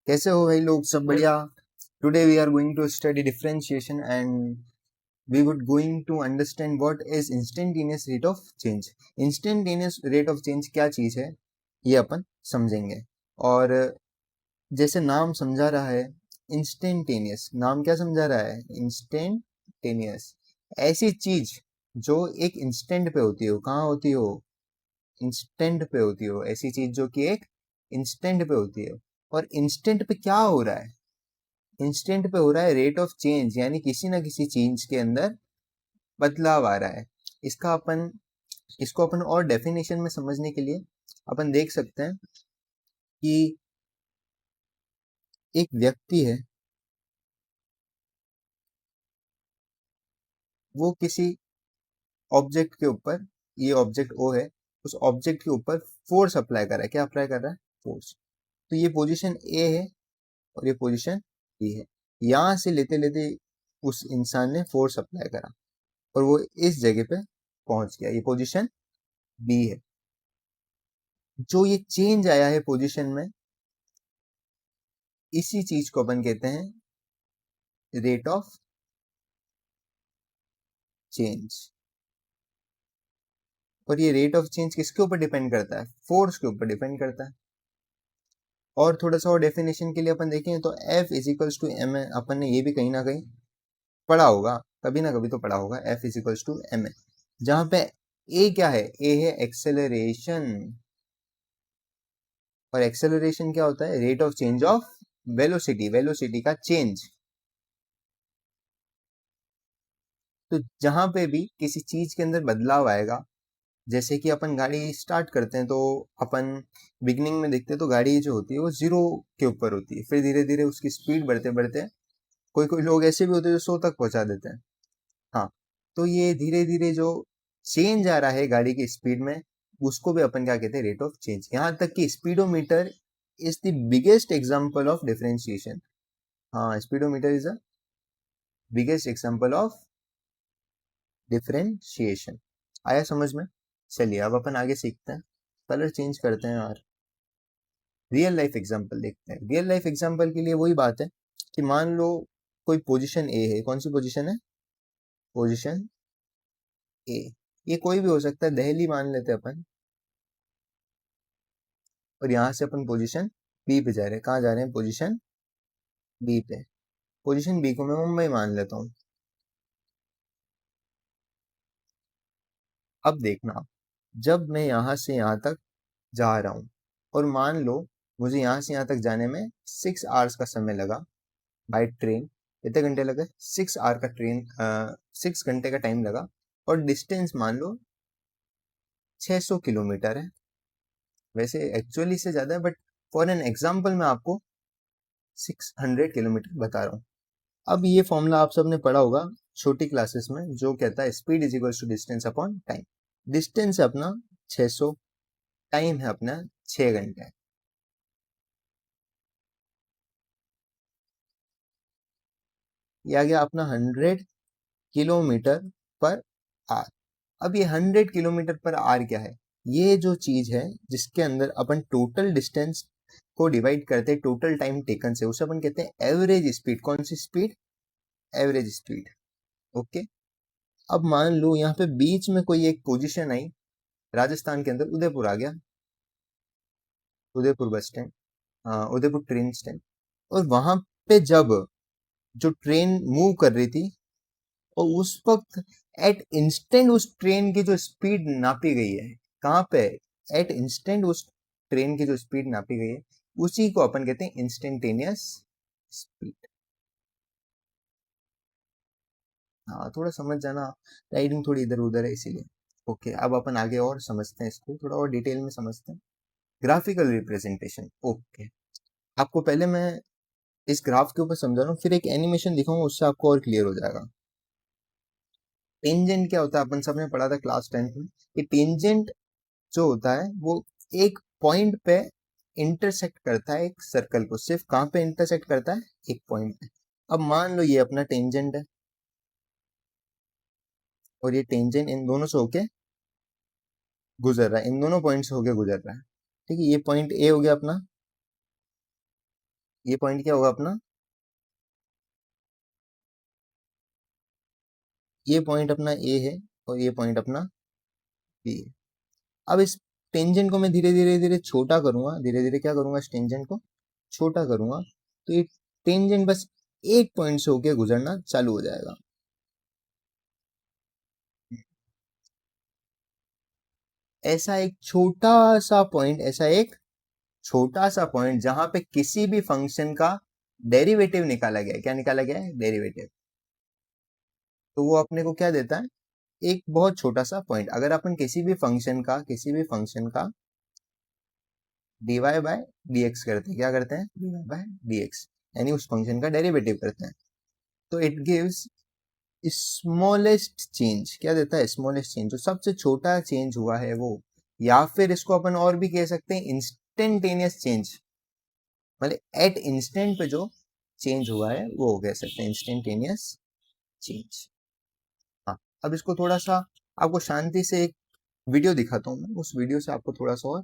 कैसे हो भाई लोग, सब बढ़िया। Today we are going to study differentiation and we would going to understand what is instantaneous rate of change. Instantaneous rate of change क्या चीज है ये अपन समझेंगे। और जैसे नाम समझा रहा है इंस्टेंटेनियस, नाम क्या समझा रहा है? इंस्टेंटेनियस, ऐसी चीज जो एक इंस्टेंट पे होती हो। कहाँ होती हो? इंस्टेंट पे होती हो। ऐसी चीज जो कि एक इंस्टेंट पे होती है। और इंस्टेंट पे क्या हो रहा है? इंस्टेंट पे हो रहा है रेट ऑफ चेंज, यानी किसी ना किसी चीज के अंदर बदलाव आ रहा है। इसको अपन और डेफिनेशन में समझने के लिए अपन देख सकते हैं कि एक व्यक्ति है, वो किसी ऑब्जेक्ट के ऊपर, ये ऑब्जेक्ट ओ है, उस ऑब्जेक्ट के ऊपर फोर्स अप्लाई कर रहा है। क्या अप्लाई कर रहा है? फोर्स। तो ये पोजीशन ए है और ये पोजीशन बी है। यहां से लेते लेते उस इंसान ने फोर्स अप्लाई करा और वो इस जगह पे पहुंच गया। ये पोजीशन बी है। जो ये चेंज आया है पोजीशन में, इसी चीज को अपन कहते हैं रेट ऑफ चेंज। और ये रेट ऑफ चेंज किसके ऊपर डिपेंड करता है? फोर्स के ऊपर डिपेंड करता है। और थोड़ा सा और डेफिनेशन के लिए अपन देखें तो F is equals to M A. अपन ने ये भी कहीं ना कहीं पढ़ा होगा, कभी ना कभी तो पढ़ा होगा। F is equals to M A, जहां पे ए क्या है? ए है एक्सेलरेशन। और एक्सेलरेशन क्या होता है? Rate of change of velocity, velocity का चेंज। तो जहां पे भी किसी चीज के अंदर बदलाव आएगा, जैसे कि अपन गाड़ी स्टार्ट करते हैं तो अपन बिगनिंग में देखते हैं तो गाड़ी जो होती है वो जीरो के ऊपर होती है। फिर धीरे धीरे उसकी स्पीड बढ़ते बढ़ते कोई कोई लोग ऐसे भी होते हैं जो 100 तक पहुंचा देते हैं। हाँ, तो ये धीरे धीरे जो चेंज आ रहा है गाड़ी की स्पीड में, उसको भी अपन क्या कहते हैं? Rate of change. यहाँ तक कि speedometer is the biggest example of differentiation. हाँ, speedometer is a biggest example of differentiation. आया समझ में? चलिए अब अपन आगे सीखते हैं। कलर चेंज करते हैं और रियल लाइफ एग्जांपल देखते हैं। रियल लाइफ एग्जांपल के लिए वही बात है कि मान लो कोई पोजीशन ए है। कौन सी पोजीशन है? Position A. ये कोई भी हो सकता है, दिल्ली मान लेते हैं अपन। और यहाँ से अपन पोजीशन बी पे जा रहे हैं। कहाँ जा रहे हैं? पोजीशन बी पे। पोजीशन बी को मैं मुंबई मान लेता हूँ। अब देखना, जब मैं यहाँ से यहाँ तक जा रहा हूँ और मान लो मुझे यहाँ से यहाँ तक जाने में 6 आवर्स का समय लगा बाय ट्रेन। कितने घंटे लगे? 6 आवर का ट्रेन, 6 घंटे का टाइम लगा। और डिस्टेंस मान लो 600 किलोमीटर है। वैसे एक्चुअली से ज़्यादा है, बट फॉर एन एग्जाम्पल मैं आपको 600 किलोमीटर बता रहा हूँ। अब ये फॉर्मूला आप सबने पढ़ा होगा छोटी क्लासेस में, जो कहता है speed is equal to distance upon time. Distance है अपना 600, टाइम है अपना 6 घंटे। ये आ गया अपना 100 किलोमीटर पर आवर। अब ये 100 किलोमीटर पर आवर क्या है? ये जो चीज है जिसके अंदर अपन टोटल डिस्टेंस को डिवाइड करते हैं टोटल टाइम टेकन से, उसे अपन कहते हैं एवरेज स्पीड। कौन सी स्पीड? Average speed. ओके। अब मान लो यहाँ पे बीच में कोई एक पोजीशन आई, राजस्थान के अंदर उदयपुर आ गया। उदयपुर बस स्टैंड, हाँ उदयपुर ट्रेन स्टैंड। और वहां पे जब जो ट्रेन मूव कर रही थी, और उस वक्त एट इंस्टेंट उस ट्रेन की जो स्पीड नापी गई है, कहाँ पे? एट इंस्टेंट उस ट्रेन की जो स्पीड नापी गई है, उसी को अपन कहते हैं इंस्टेंटेनियस स्पीड। हाँ, थोड़ा समझ जाना, राइडिंग थोड़ी इधर उधर है इसीलिए। ओके, अब अपन आगे और समझते हैं, इसको थोड़ा और डिटेल में समझते हैं। Graphical representation. ओके, आपको पहले मैं इस ग्राफ के ऊपर समझा रहा हूँ, फिर एक एनिमेशन दिखाऊंगा, उससे आपको और क्लियर हो जाएगा। टेंजेंट क्या होता है? अपन सबने पढ़ा था क्लास 10th में कि टेंजेंट जो होता है वो एक पॉइंट पे इंटरसेक्ट करता है एक सर्कल को। सिर्फ कहाँ पे इंटरसेक्ट करता है? एक पॉइंट पे। अब मान लो ये अपना टेंजेंट है और ये टेंजेंट इन दोनों से होके गुजर रहा है, इन दोनों पॉइंट से होके गुजर रहा है। ठीक है, ये पॉइंट ए हो गया अपना, ये पॉइंट क्या होगा अपना, ये पॉइंट अपना ए है और ये पॉइंट अपना बी है। अब इस टेंजेंट को मैं धीरे धीरे धीरे छोटा करूंगा, धीरे धीरे क्या करूंगा, इस टेंजेंट को छोटा करूंगा, तो ये टेंजेंट बस एक पॉइंट से होके गुजरना चालू हो जाएगा। ऐसा एक छोटा सा पॉइंट, ऐसा एक छोटा सा पॉइंट जहां पे किसी भी फंक्शन का डेरिवेटिव निकाला गया है। क्या निकाला गया है, डेरिवेटिव। तो वो अपने को क्या देता है, एक बहुत छोटा सा पॉइंट। अगर अपन किसी भी फंक्शन का dy बाय dx करते हैं, क्या करते हैं, dy बाय dx, यानी उस फंक्शन का डेरिवेटिव करते हैं, तो इट गिव्स स्मॉलेस्ट चेंज। क्या देता है, स्मॉलेस्ट चेंज, जो सबसे छोटा चेंज हुआ है वो। या फिर इसको अपन और भी कह सकते हैं, इंस्टेंटेनियस चेंज, मतलब एट इंस्टेंट पे जो चेंज हुआ है वो कह सकते हैं इंस्टेंटेनियस चेंज। हाँ, अब इसको थोड़ा सा आपको शांति से एक वीडियो दिखाता हूँ मैं, उस वीडियो से आपको थोड़ा सा और